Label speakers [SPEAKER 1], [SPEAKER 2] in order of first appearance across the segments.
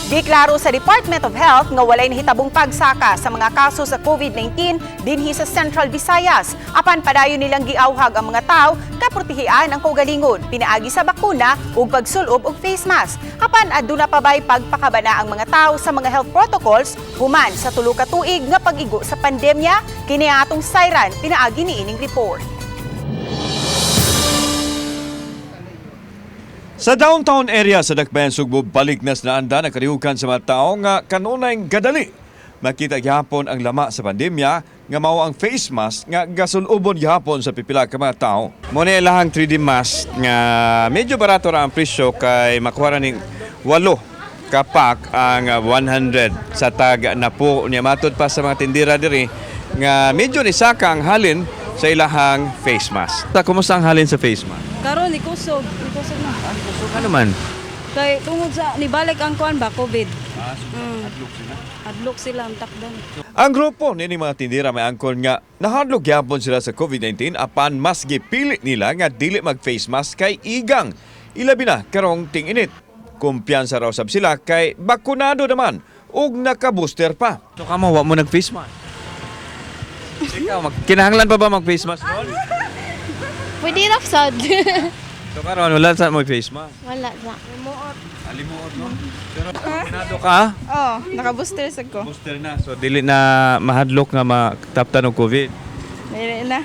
[SPEAKER 1] Giklaro sa Department of Health nga walay nahitabong pagsaka sa mga kaso sa COVID-19 dinhi sa Central Visayas. Apan padayon nilang giawhag ang mga tao kaprotehian ang kaugalingon pinaagi sa bakuna ug pagsulob og face mask. Apan aduna pa bay pagpakabana ang mga tao sa mga health protocols human sa tulo ka tuig nga pag-igo sa pandemya kini atong sayran pinaagi niining report.
[SPEAKER 2] Sa downtown area sa Dakbayan, Sugbo, baliknas na anda na karihukan sa mga tao nga kanunay gadali. Makita gihapon ang lama sa pandemya nga mao ang face mask nga gasulubon gihapon sa pipila ka mga tao. Muna ilahang 3D mask nga medyo barato ra ang presyo kay makuha ra ning 8 kapak ang 100 sa tag na po niya matod pa sa mga tindira diri nga medyo ni saka ang halin sa ilahang face mask. Kumusta ang halin sa face mask?
[SPEAKER 3] Karon ikusog na.
[SPEAKER 2] Ano man?
[SPEAKER 3] Kay tungod sa nibalik ang kuan ba COVID.
[SPEAKER 2] Adlok sila.
[SPEAKER 3] Adlok sila ang takdan.
[SPEAKER 2] Ang grupo ni mga tindira may angkon nga nahadlok gyapon sila sa COVID-19 apan mas gipili nila nga dili mag-face mask kay igang. Ilabi na karong ting-init. Kumpiyansa raw sab sila kay bakunado naman ug naka-booster pa. So kamo wa mo nag-face mask? Ikaw, kinahanglan pa ba mag-face mask noon?
[SPEAKER 4] Pwede rapsod.
[SPEAKER 2] So karon wala sa mo face mask.
[SPEAKER 4] Wala na.
[SPEAKER 2] Alimuot no. Pero bakunado ka?
[SPEAKER 3] Oh, naka-booster sad ko.
[SPEAKER 2] Booster na. So dili na mahadlok nga mataptan og COVID.
[SPEAKER 3] Dili na.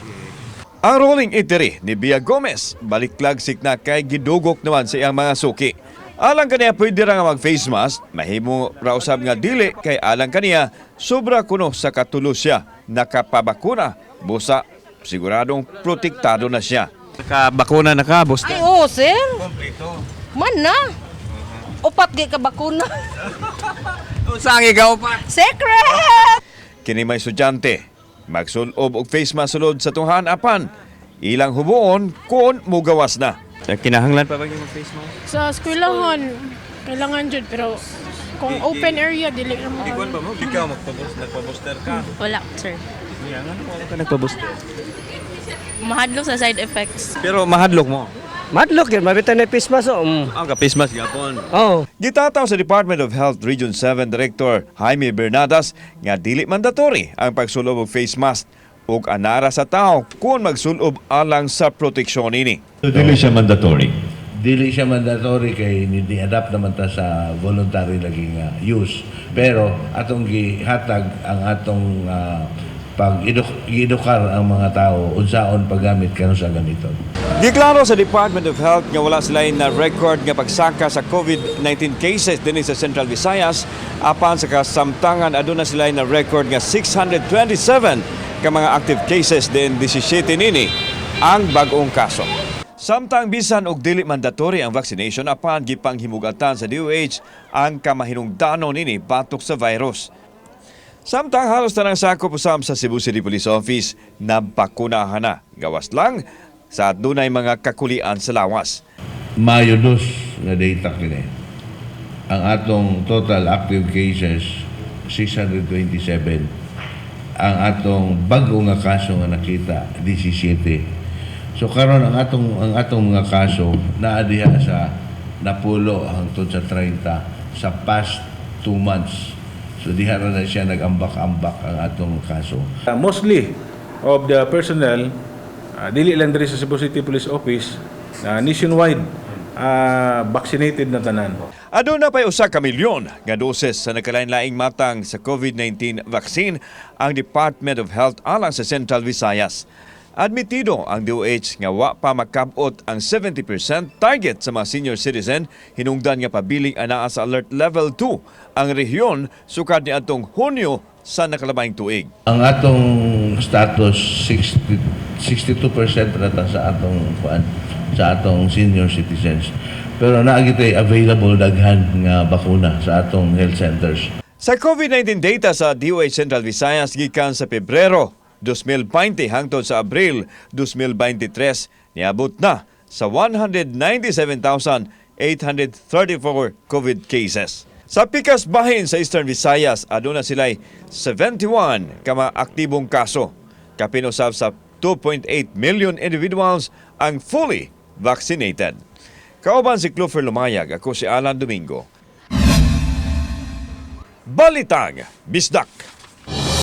[SPEAKER 2] Ang rolling eatery ni Bia Gomez, baliklagsik na kay gidugok naman sa iyang mga suki. Alang kaniya pwede ra nga mag-face mask, mahimo ra usab nga dili kay alang kaniya sobra kuno sa katulos siya nakapabakuna. Busa, siguradong protektado na siya. Nakabakuna na ka, booster?
[SPEAKER 5] Ay, oo, sir.
[SPEAKER 2] Kompleto.
[SPEAKER 5] Man na. Upat gi ka bakuna.
[SPEAKER 2] Saan ikaw pa?
[SPEAKER 5] Secret!
[SPEAKER 2] Kini may estudyante, magsulob og face mask sulod sa tuhan apan. Ilang hubuon kung mugawas na. Kinahanglan pa ba yung face mask?
[SPEAKER 6] Sa eskwelahan, kailangan dyan. Pero kung open area, dili naman.
[SPEAKER 2] Ikaw ba mo? Ikaw nagpa-booster ka?
[SPEAKER 4] Wala, sir.
[SPEAKER 2] Yan, ano ka nagpa-booster?
[SPEAKER 4] Mahadlok sa side effects.
[SPEAKER 2] Pero mahadlok mo.
[SPEAKER 7] Madlock yun, mabitan na pismas o.
[SPEAKER 2] Ang ka-face mask yapon.
[SPEAKER 7] Oo.
[SPEAKER 2] Gitataw sa Department of Health Region 7 Director Jaime Bernadas nga dili mandatory ang pagsulob og face mask ug anara sa tao kung magsulob alang sa proteksyon ini.
[SPEAKER 8] So, dili siya mandatory.
[SPEAKER 9] Dili siya mandatory kay ni-adapt naman ta sa voluntary lagi nga use. Pero atong gihatag ang atong pag-edukar ang mga tao unsaon paggamit kano sa gamiton.
[SPEAKER 2] Giklaro sa Department of Health nga wala sila na record nga pagsaka sa COVID-19 cases din sa Central Visayas apan sa kasamtangan aduna sila na record nga 627 ka mga active cases din 17 nini ang bag-ong kaso. Samtang bisan og dili mandatory ang vaccination apan gipanghimugatan sa DOH ang kamahinungdanon nini batok sa virus. Samtang halos tanang sakop usab sa Cebu City Police Office nabakunahan na. Gawas lang sa dunay mga kakulian sa lawas.
[SPEAKER 9] Mayo 2 nga data kini. Ang atong total active cases 627. Ang atong bag-o nga kaso nga nakita 17. So karon ang atong mga kaso naa diha sa napulo hangtod sa 30 sa past 2 months. So diha na siya nag-ambak-ambak ang atong kaso.
[SPEAKER 10] Mostly of the personnel dili lang diri sa Cebu City Police Office nationwide vaccinated na tanan.
[SPEAKER 2] Aduna pay usa ka milyon nga doses sa nakalain-laing matang sa COVID-19 vaccine ang Department of Health alang sa Central Visayas. Admitido ang DOH nga wa pa makabot ang 70% target sa mga senior citizen, hinungdan nga pabiling anaa sa Alert Level 2 ang rehiyon sukad ni atong Hunyo sa nakalabaing tuig.
[SPEAKER 9] Ang atong status 62% rata sa atong senior citizens. Pero naagitay available daghan nga bakuna sa atong health centers.
[SPEAKER 2] Sa COVID-19 data sa DOH Central Visayas gikan sa Pebrero 2020 hangtod sa Abril 2023 niabot na sa 197,834 COVID cases. Sa pikas bahin sa Eastern Visayas, aduna sila'y 71 ka mga aktibong kaso. Kapinusab sa 2.8 million individuals ang fully vaccinated. Kauban si Clover Lumayag, ako si Alan Domingo. Balitang Bisdak.